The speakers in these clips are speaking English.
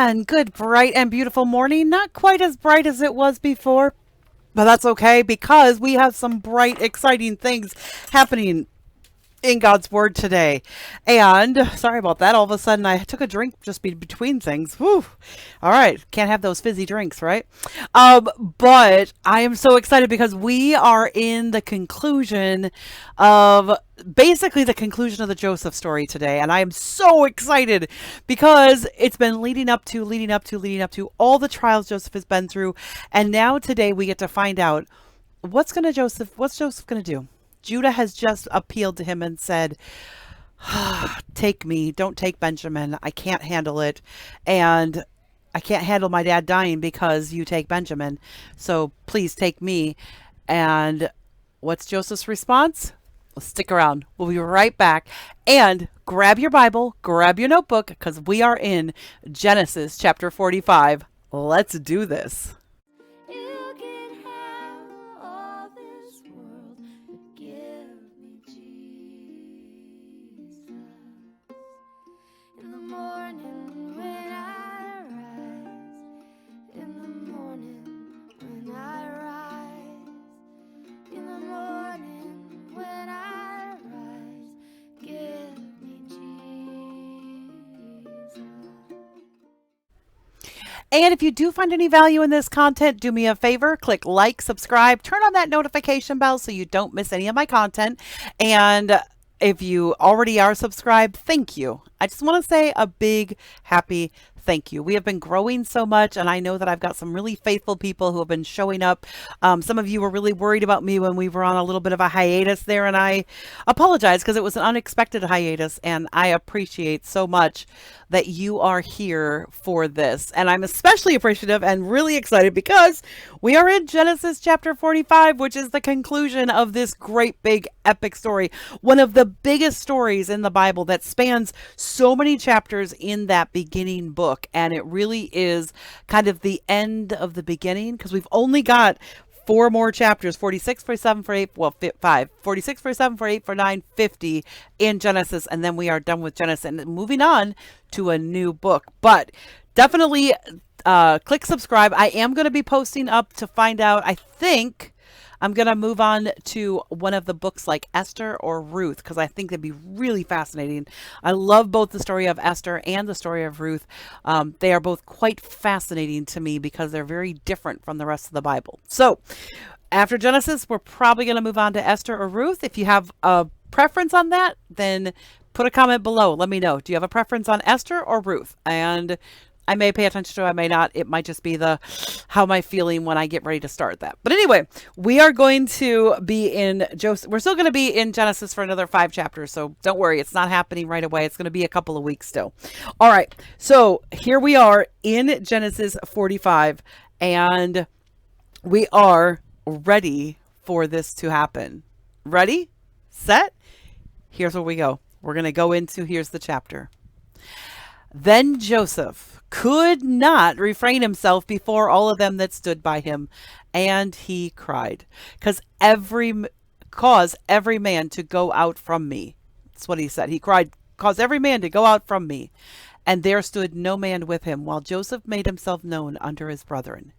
And good, bright, and beautiful morning. Not quite as bright as it was before, but that's okay because we have some bright, exciting things happening in God's Word today. And sorry about that. All of a sudden, I took a drink just between things. Whew. All right. Can't have those fizzy drinks, right? But I am so excited because we are in the conclusion of basically the conclusion of the Joseph story today. And I am so excited because it's been leading up to all the trials Joseph has been through. And now today we get to find out what's Joseph going to do? Judah has just appealed to him and said, take me, don't take Benjamin. I can't handle it. And I can't handle my dad dying because you take Benjamin. So please take me. And what's Joseph's response? Well, stick around. We'll be right back. And grab your Bible, grab your notebook, because we are in Genesis chapter 45. Let's do this. You can have all this world, but give me Jesus. In the morning when I rise, in the morning when I rise, in the morning when I rise, give me Jesus. And if you do find any value in this content, do me a favor, click like, subscribe, turn on that notification bell so you don't miss any of my content. And if you already are subscribed, thank you. I just want to say a big, happy thank you. We have been growing so much, and I know that I've got some really faithful people who have been showing up. Some of you were really worried about me when we were on a little bit of a hiatus there, and I apologize because it was an unexpected hiatus, and I appreciate so much that you are here for this. And I'm especially appreciative and really excited because we are in Genesis chapter 45, which is the conclusion of this great big epic story. One of the biggest stories in the Bible that spans so many chapters in that beginning book. And it really is kind of the end of the beginning because we've only got 4 more chapters, 46, 47, 48, well, 5, 46, 47, 48, 49, 50 in Genesis. And then we are done with Genesis and moving on to a new book. But definitely click subscribe. I am going to be posting up to find out, I think I'm going to move on to one of the books like Esther or Ruth because I think they'd be really fascinating. I love both the story of Esther and the story of Ruth. They are both quite fascinating to me because they're very different from the rest of the Bible. So after Genesis, we're probably going to move on to Esther or Ruth. If you have a preference on that, then put a comment below. Let me know. Do you have a preference on Esther or Ruth? And I may pay attention to it, I may not. It might just be how am I feeling when I get ready to start that. But anyway, we are going to be in Joseph. We're still going to be in Genesis for another 5 chapters. So don't worry, it's not happening right away. It's going to be a couple of weeks still. All right. So here we are in Genesis 45, and we are ready for this to happen. Ready? Set? Here's where we go. We're going to go into, here's the chapter. Then Joseph could not refrain himself before all of them that stood by him, and he cried, cause every man to go out from me. That's what he said. He cried, cause every man to go out from me. And there stood no man with him, while Joseph made himself known unto his brethren.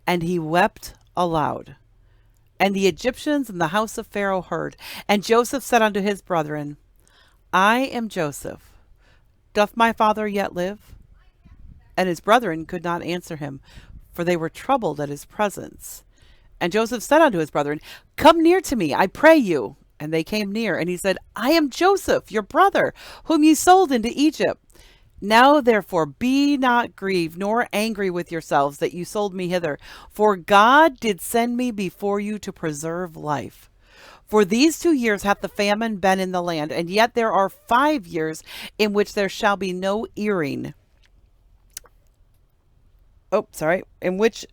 And he wept aloud. And the Egyptians in the house of Pharaoh heard. And Joseph said unto his brethren, I am Joseph. Doth my father yet live? And his brethren could not answer him, for they were troubled at his presence. And Joseph said unto his brethren, Come near to me, I pray you. And they came near, and he said, I am Joseph, your brother, whom ye sold into Egypt. Now therefore be not grieved, nor angry with yourselves that you sold me hither, for God did send me before you to preserve life. For these 2 years hath the famine been in the land, and yet there are 5 years in which there shall be no earing. In which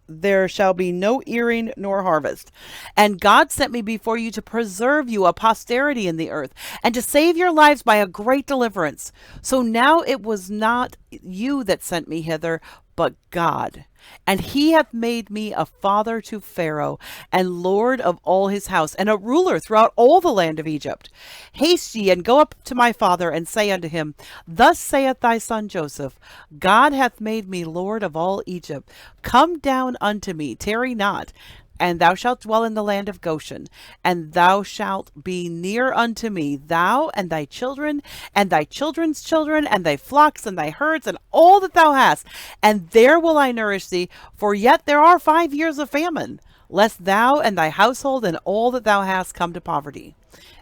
there shall be no earing nor harvest. And God sent me before you to preserve you a posterity in the earth, and to save your lives by a great deliverance. So now it was not you that sent me hither, but God. And he hath made me a father to Pharaoh, and lord of all his house, and a ruler throughout all the land of Egypt. Haste ye, and go up to my father, and say unto him, Thus saith thy son Joseph, God hath made me lord of all Egypt. Come down unto me, tarry not, and thou shalt dwell in the land of Goshen, and thou shalt be near unto me, thou and thy children, and thy children's children, and thy flocks, and thy herds, and all that thou hast. And there will I nourish thee, for yet there are 5 years of famine, lest thou and thy household and all that thou hast come to poverty.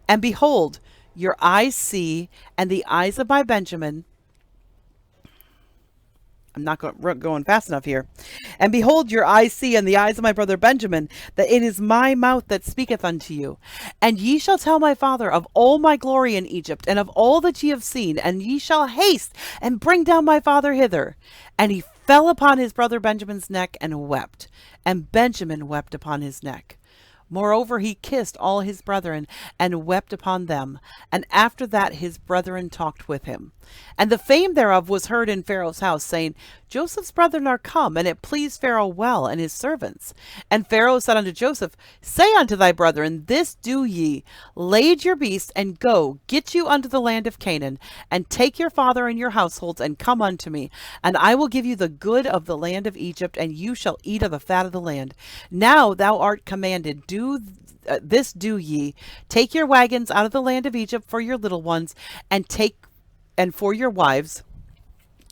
And behold, your eyes see, and the eyes of my Benjamin. I'm not going fast enough here. And behold, your eyes see, and the eyes of my brother Benjamin, that it is my mouth that speaketh unto you. And ye shall tell my father of all my glory in Egypt, and of all that ye have seen, and ye shall haste and bring down my father hither. And he fell upon his brother Benjamin's neck and wept, and Benjamin wept upon his neck. Moreover, he kissed all his brethren, and wept upon them. And after that his brethren talked with him. And the fame thereof was heard in Pharaoh's house, saying, Joseph's brethren are come, and it pleased Pharaoh well, and his servants. And Pharaoh said unto Joseph, Say unto thy brethren, This do ye, lade your beasts, and go, get you unto the land of Canaan, and take your father and your households, and come unto me. And I will give you the good of the land of Egypt, and you shall eat of the fat of the land. Now thou art commanded, this do ye, take your wagons out of the land of Egypt for your little ones, and for your wives.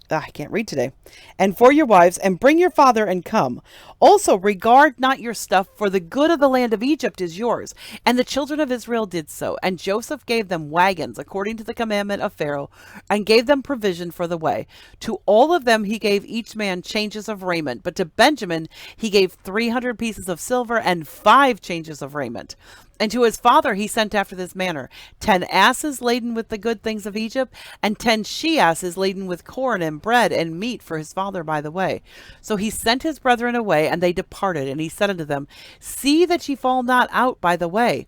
I can't read today. And for your wives, and bring your father, and come. Also regard not your stuff, for the good of the land of Egypt is yours. And the children of Israel did so. And Joseph gave them wagons, according to the commandment of Pharaoh, and gave them provision for the way. To all of them he gave each man changes of raiment. But to Benjamin he gave 300 pieces of silver, and 5 changes of raiment. And to his father he sent after this manner: 10 asses laden with the good things of Egypt, and 10 she-asses laden with corn and bread and meat for his father by the way. So he sent his brethren away, and they departed. And he said unto them, See that ye fall not out by the way.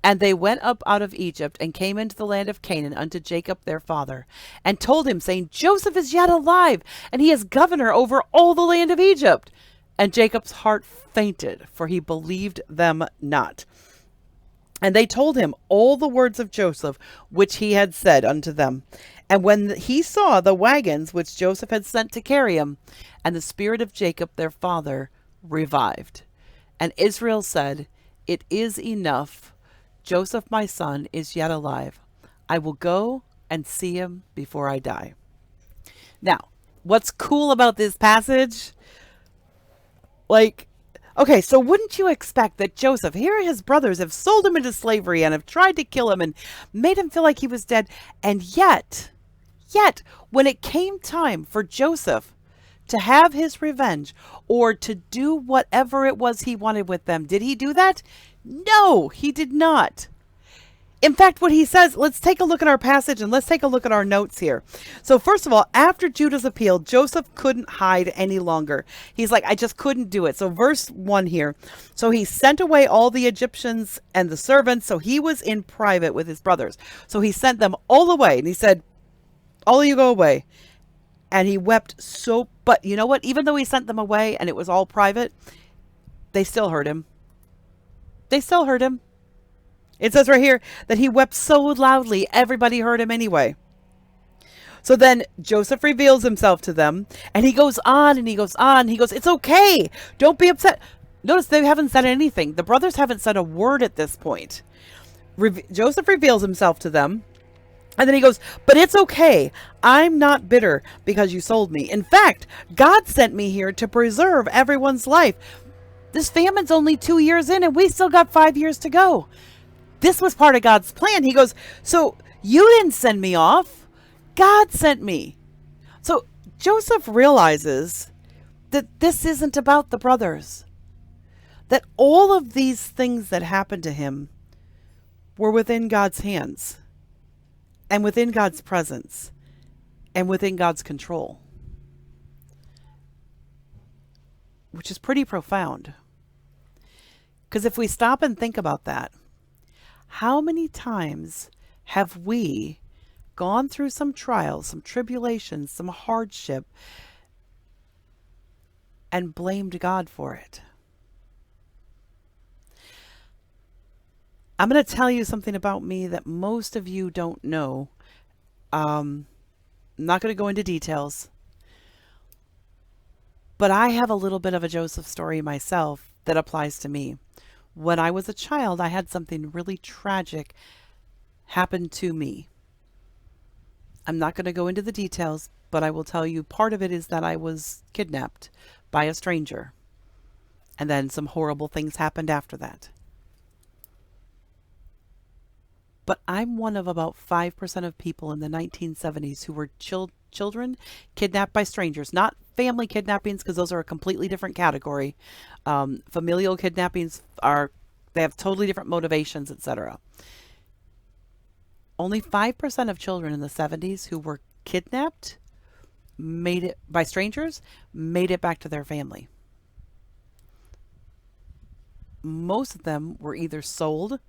And they went up out of Egypt, and came into the land of Canaan unto Jacob their father, and told him, saying, Joseph is yet alive, and he is governor over all the land of Egypt. And Jacob's heart fainted, for he believed them not. And they told him all the words of Joseph, which he had said unto them. And when he saw the wagons which Joseph had sent to carry him, and the spirit of Jacob their father revived. And Israel said, It is enough. Joseph my son is yet alive. I will go and see him before I die. Now, what's cool about this passage? Okay, so wouldn't you expect that Joseph, here his brothers have sold him into slavery and have tried to kill him and made him feel like he was dead. And yet, when it came time for Joseph to have his revenge or to do whatever it was he wanted with them, did he do that? No, he did not. In fact, what he says, let's take a look at our passage and let's take a look at our notes here. So first of all, after Judah's appeal, Joseph couldn't hide any longer. He's like, I just couldn't do it. So verse 1 here. So he sent away all the Egyptians and the servants. So he was in private with his brothers. So he sent them all away. And he said, all of you go away. And he wept so, but you know what? Even though he sent them away and it was all private, they still heard him. They still heard him. It says right here that he wept so loudly, everybody heard him anyway. So then Joseph reveals himself to them, and he goes on and he goes on. He goes, it's okay. Don't be upset. Notice they haven't said anything. The brothers haven't said a word at this point. Joseph reveals himself to them, and then he goes, but it's okay. I'm not bitter because you sold me. In fact, God sent me here to preserve everyone's life. This famine's only 2 years in, and we still got 5 years to go. This was part of God's plan. He goes, so you didn't send me off. God sent me. So Joseph realizes that this isn't about the brothers. That all of these things that happened to him were within God's hands and within God's presence and within God's control. Which is pretty profound. Because if we stop and think about that, how many times have we gone through some trials, some tribulations, some hardship, and blamed God for it. I'm going to tell you something about me that most of you don't know. I'm not going to go into details, but I have a little bit of a Joseph story myself that applies to me. When I was a child, I had something really tragic happen to me. I'm not going to go into the details, but I will tell you part of it is that I was kidnapped by a stranger. And then some horrible things happened after that. But I'm one of about 5% of people in the 1970s who were children kidnapped by strangers, not family kidnappings, because those are a completely different category. Familial kidnappings they have totally different motivations, etc. Only 5% of children in the 70s who were kidnapped made it by strangers, made it back to their family. Most of them were either sold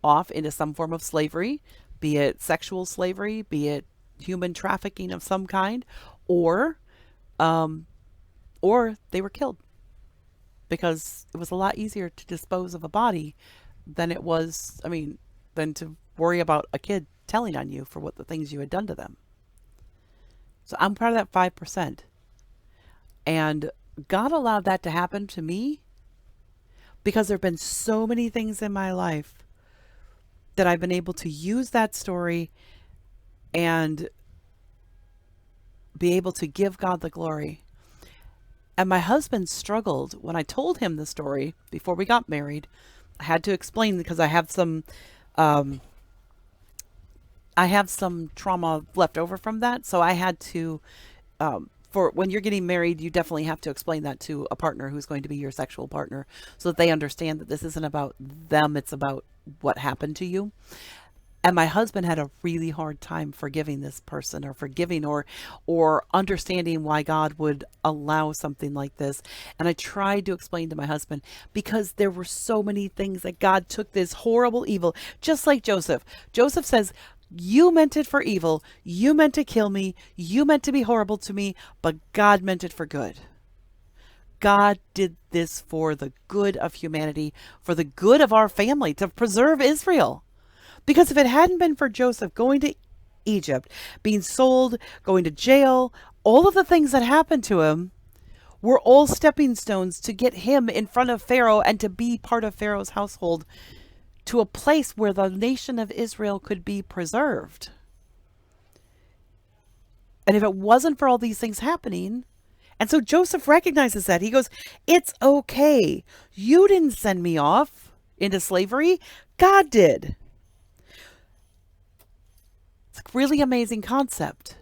off into some form of slavery, be it sexual slavery, be it human trafficking of some kind, or they were killed because it was a lot easier to dispose of a body than it was, than to worry about a kid telling on you for what the things you had done to them. So I'm part of that 5%. And God allowed that to happen to me because there have been so many things in my life that I've been able to use that story and be able to give God the glory. And my husband struggled when I told him the story before we got married. I had to explain because I have some trauma left over from that. So I had to, for when you're getting married, you definitely have to explain that to a partner who's going to be your sexual partner so that they understand that this isn't about them. It's about what happened to you. And my husband had a really hard time forgiving this person, or forgiving or understanding why God would allow something like this. And I tried to explain to my husband, because there were so many things that God took this horrible evil, just like Joseph. Joseph says, you meant it for evil. You meant to kill me. You meant to be horrible to me, but God meant it for good. God did this for the good of humanity, for the good of our family, to preserve Israel. Because if it hadn't been for Joseph going to Egypt, being sold, going to jail, all of the things that happened to him were all stepping stones to get him in front of Pharaoh and to be part of Pharaoh's household, to a place where the nation of Israel could be preserved. And if it wasn't for all these things happening, and so Joseph recognizes that. He goes, it's okay. You didn't send me off into slavery. God did. It's a really amazing concept.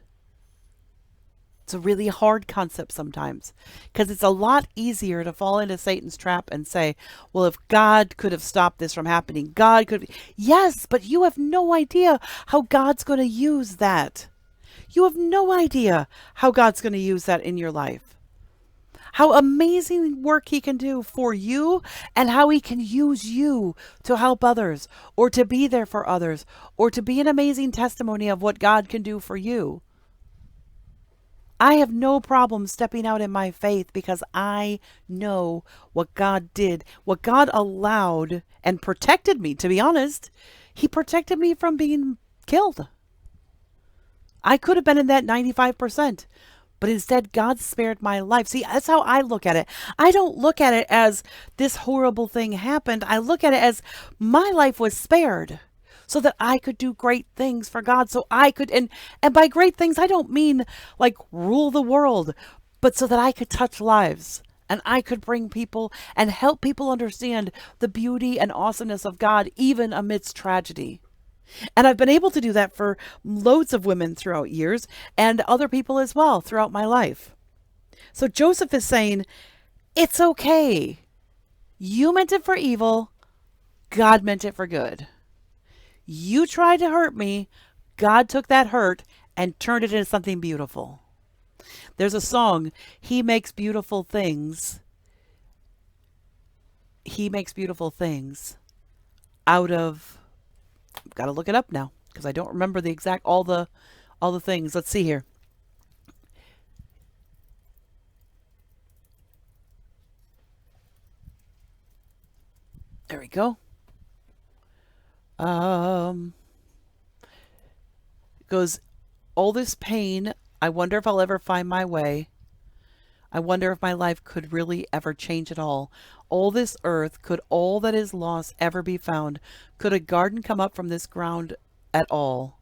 It's a really hard concept sometimes, because it's a lot easier to fall into Satan's trap and say, well, if God could have stopped this from happening, God could. Yes, but you have no idea how God's going to use that. You have no idea how God's going to use that in your life. How amazing work he can do for you, and how he can use you to help others, or to be there for others, or to be an amazing testimony of what God can do for you. I have no problem stepping out in my faith because I know what God did, what God allowed and protected me, to be honest. He protected me from being killed. I could have been in that 95%, but instead God spared my life. See, that's how I look at it. I don't look at it as this horrible thing happened. I look at it as my life was spared so that I could do great things for God. So I could, and by great things, I don't mean like rule the world, but so that I could touch lives and I could bring people and help people understand the beauty and awesomeness of God, even amidst tragedy. And I've been able to do that for loads of women throughout years, and other people as well throughout my life. So Joseph is saying, it's okay. You meant it for evil. God meant it for good. You tried to hurt me. God took that hurt and turned it into something beautiful. There's a song, He makes beautiful things. He makes beautiful things out of, I've got to look it up now because I don't remember the exact, all the things. Let's see here. There we go. Um, goes, all this pain, I wonder if I'll ever find my way. I wonder if my life could really ever change at all. All this earth, could all that is lost ever be found? Could a garden come up from this ground at all?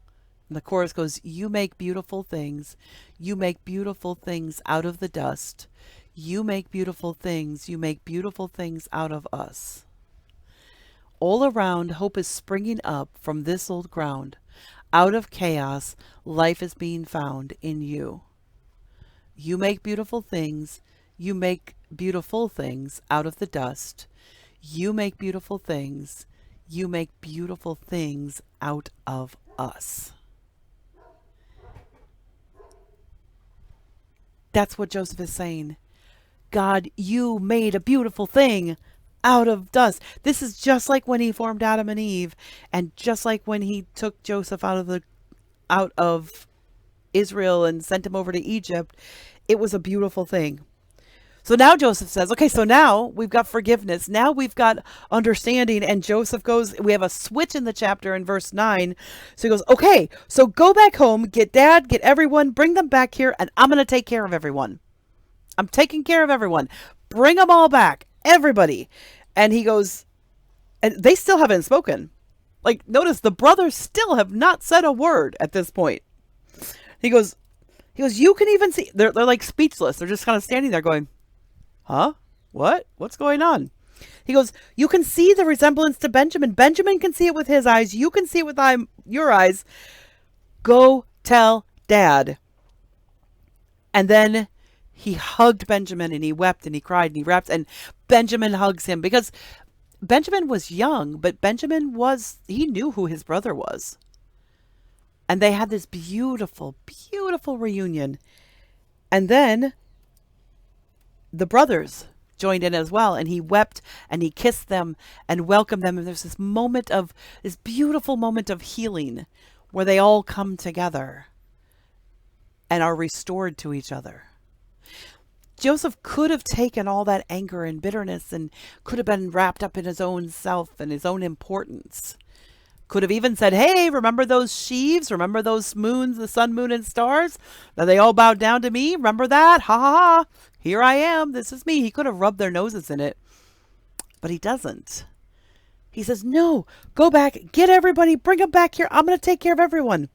And the chorus goes, you make beautiful things. You make beautiful things out of the dust. You make beautiful things. You make beautiful things out of us. All around, hope is springing up from this old ground. Out of chaos, life is being found in you. You make beautiful things. You make beautiful things out of the dust. You make beautiful things. You make beautiful things out of us. That's what Joseph is saying. God, you made a beautiful thing out of dust. This is just like when he formed Adam and Eve, and just like when he took Joseph out of Israel and sent him over to Egypt. It was a beautiful thing. So now Joseph says, okay, so now we've got forgiveness. Now we've got understanding. And Joseph goes, we have a switch in the chapter in verse 9. So he goes, okay, so go back home, get dad, get everyone, bring them back here, and I'm going to take care of everyone. I'm taking care of everyone. Bring them all back, everybody. And he goes, and they still haven't spoken. Like, notice the brothers still have not said a word at this point. He goes, you can even see, they're like speechless. They're just kind of standing there going, huh? What? What's going on? He goes, you can see the resemblance to Benjamin. Benjamin can see it with his eyes. You can see it with your eyes. Go tell Dad. And then he hugged Benjamin and he wept and he cried and he wept. And Benjamin hugs him because Benjamin was young, but he knew who his brother was. And they had this beautiful, beautiful reunion. And then the brothers joined in as well. And he wept and he kissed them and welcomed them. And there's this beautiful moment of healing where they all come together and are restored to each other. Joseph could have taken all that anger and bitterness and could have been wrapped up in his own self and his own importance. Could have even said, hey, remember those sheaves? Remember those moons, the sun, moon, and stars? That they all bowed down to me? Remember that? Ha ha ha. Here I am. This is me. He could have rubbed their noses in it. But he doesn't. He says, no, go back, get everybody, bring them back here. I'm going to take care of everyone.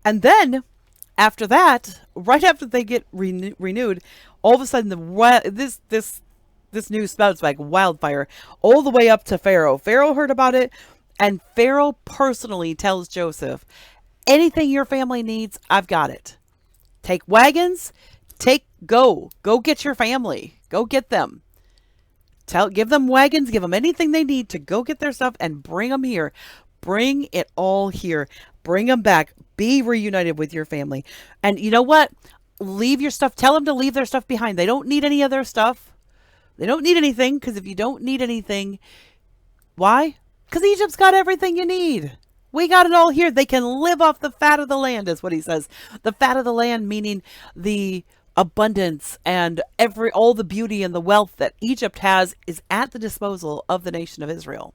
And then after that, right after they get renewed, all of a sudden this news spouts like wildfire all the way up to Pharaoh. Pharaoh heard about it. And Pharaoh personally tells Joseph, anything your family needs, I've got it. Take wagons, go get your family, go get them. Give them wagons, give them anything they need to go get their stuff and bring them here. Bring it all here. Bring them back. Be reunited with your family. And you know what? Leave your stuff. Tell them to leave their stuff behind. They don't need any of their stuff. They don't need anything, because if you don't need anything, why? Because Egypt's got everything you need. We got it all here. They can live off the fat of the land, is what he says. The fat of the land, meaning the abundance and all the beauty and the wealth that Egypt has is at the disposal of the nation of Israel.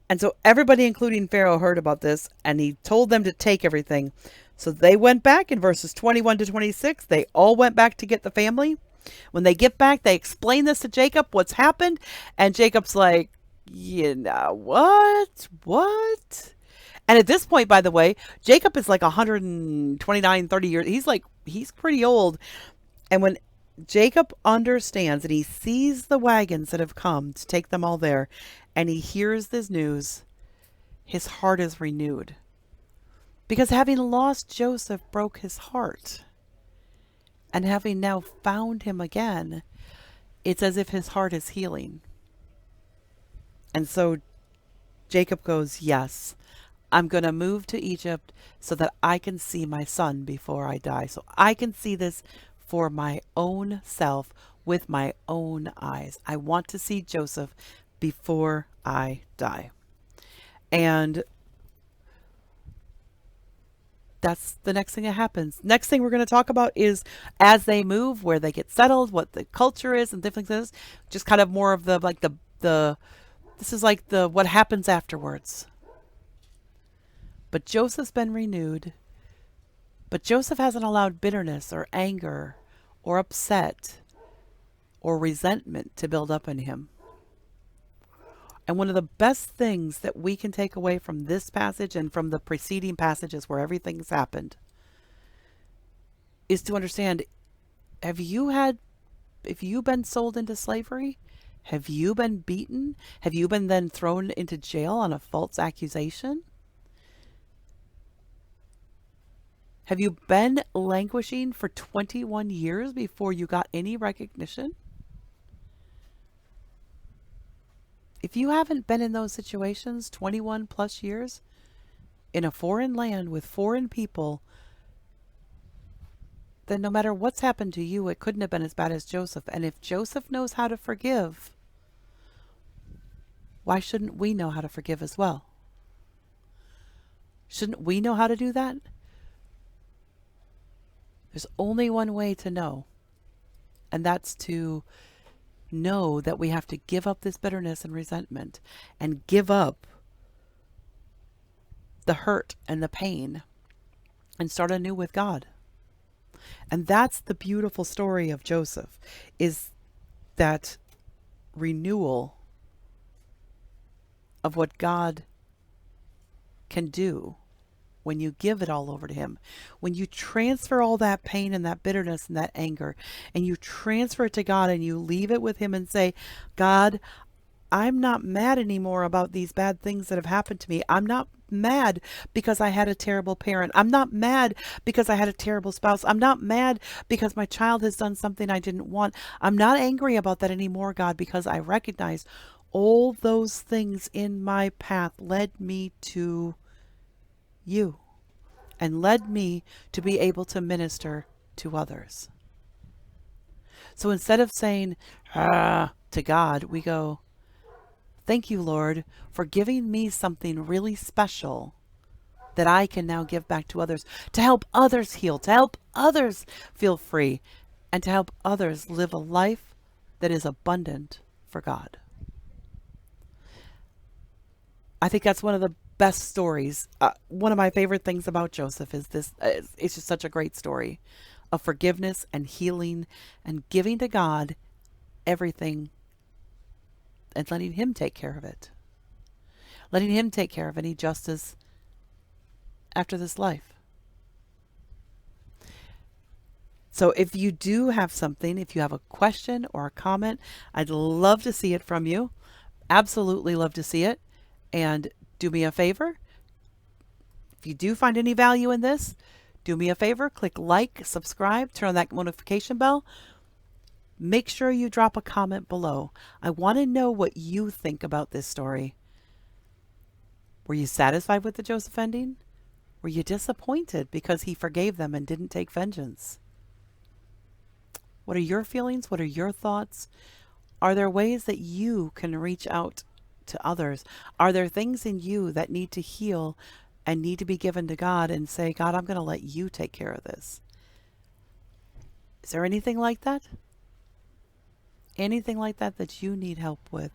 And so everybody, including Pharaoh, heard about this, and he told them to take everything. So they went back in verses 21 to 26. They all went back to get the family. When they get back, they explain this to Jacob, what's happened. And Jacob's like, you know, what? And at this point, by the way, Jacob is like 129, 30 years. He's pretty old. And when Jacob understands and he sees the wagons that have come to take them all there, and he hears this news, his heart is renewed. Because having lost Joseph broke his heart. And having now found him again, it's as if his heart is healing. And so Jacob goes, yes, I'm going to move to Egypt so that I can see my son before I die. So I can see this for my own self with my own eyes. I want to see Joseph before I die. And that's the next thing that happens. Next thing we're going to talk about is as they move, where they get settled, what the culture is, and different things. Just kind of more of the like the this is like the what happens afterwards. But Joseph's been renewed. But Joseph hasn't allowed bitterness or anger or upset or resentment to build up in him. And one of the best things that we can take away from this passage and from the preceding passages where everything's happened is to understand, have you been sold into slavery? Have you been beaten? Have you been then thrown into jail on a false accusation? Have you been languishing for 21 years before you got any recognition? If you haven't been in those situations 21 plus years in a foreign land with foreign people, then no matter what's happened to you, it couldn't have been as bad as Joseph. And if Joseph knows how to forgive, why shouldn't we know how to forgive as well? Shouldn't we know how to do that? There's only one way to know, and that's to know that we have to give up this bitterness and resentment and give up the hurt and the pain and start anew with God. And that's the beautiful story of Joseph, is that renewal of what God can do when you give it all over to him, when you transfer all that pain and that bitterness and that anger, and you transfer it to God and you leave it with him and say, God, I'm not mad anymore about these bad things that have happened to me. I'm not mad because I had a terrible parent. I'm not mad because I had a terrible spouse. I'm not mad because my child has done something I didn't want. I'm not angry about that anymore, God, because I recognize all those things in my path led me to you and led me to be able to minister to others. So instead of saying to God, we go, thank you, Lord, for giving me something really special that I can now give back to others, to help others heal, to help others feel free, and to help others live a life that is abundant for God. I think that's one of the best stories. One of my favorite things about Joseph is this. It's just such a great story of forgiveness and healing and giving to God everything and letting him take care of it. Letting him take care of any justice after this life. So if you do have something, if you have a question or a comment, I'd love to see it from you. Absolutely love to see it. And do me a favor. If you do find any value in this, do me a favor, click like, subscribe, turn on that notification bell. Make sure you drop a comment below. I want to know what you think about this story. Were you satisfied with the Joseph ending? Were you disappointed because he forgave them and didn't take vengeance? What are your feelings? What are your thoughts? Are there ways that you can reach out to others? Are there things in you that need to heal and need to be given to God and say, God, I'm going to let you take care of this? Is there anything like that? Anything like that that you need help with?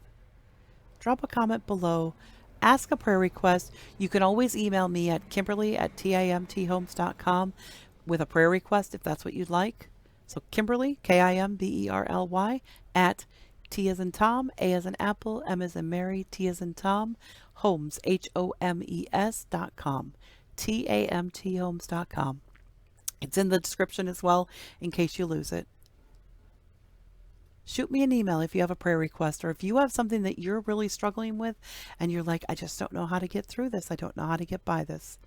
Drop a comment below. Ask a prayer request. You can always email me at Kimberly@timthomes.com with a prayer request if that's what you'd like. So Kimberly, Kimberly, at T as in Tom, A as in Apple, M as in Mary, T as in Tom, Homes, HOMES.com, TAMThomes.com. It's in the description as well in case you lose it. Shoot me an email if you have a prayer request, or if you have something that you're really struggling with and you're like, I just don't know how to get through this. I don't know how to get by this.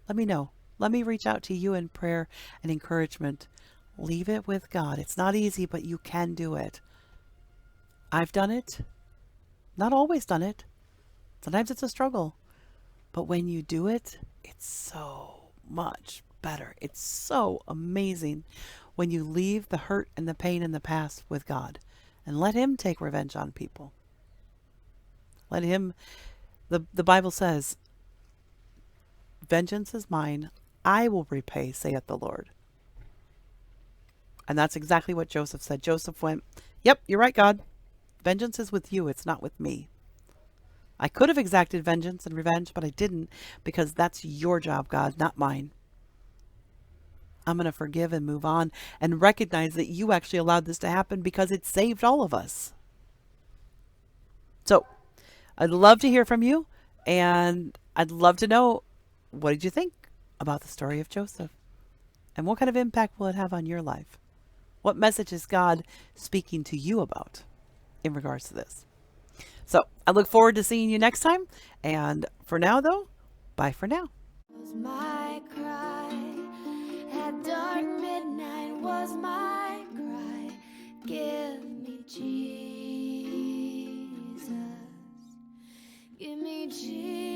Let me know. Let me reach out to you in prayer and encouragement. Leave it with God. It's not easy, but you can do it. I've done it. Not always done it. Sometimes it's a struggle. But when you do it, it's so much better. It's so amazing when you leave the hurt and the pain in the past with God and let him take revenge on people. Let him, the Bible says, vengeance is mine. I will repay, saith the Lord. And that's exactly what Joseph said. Joseph went, yep, you're right, God. Vengeance is with you. It's not with me. I could have exacted vengeance and revenge, but I didn't, because that's your job, God, not mine. I'm going to forgive and move on and recognize that you actually allowed this to happen because it saved all of us. So I'd love to hear from you, and I'd love to know, what did you think about the story of Joseph? And what kind of impact will it have on your life? What message is God speaking to you about in regards to this? So I look forward to seeing you next time. And for now, though, bye for now. Was my cry at dark midnight, was my cry, give me Jesus, give me Jesus.